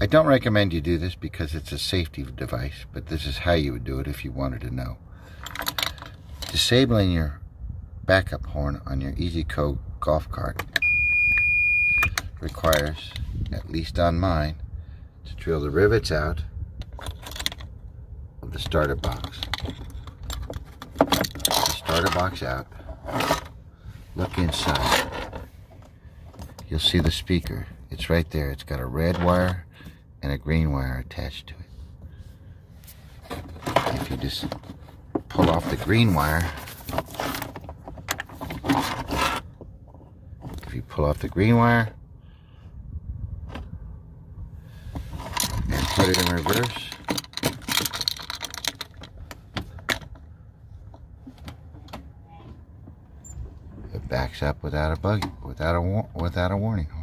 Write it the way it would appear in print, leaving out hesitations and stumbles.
I don't recommend you do this because it's a safety device, but this is how you would do it if you wanted to know. Disabling your backup horn on your E-Z-Co golf cart requires, at least on mine, to drill the rivets out of the starter box. The starter box out. Look inside. You'll see the speaker. It's right there. It's got a red wire and a green wire attached to it. If you just pull off the green wire, and put it in reverse, it backs up without a warning.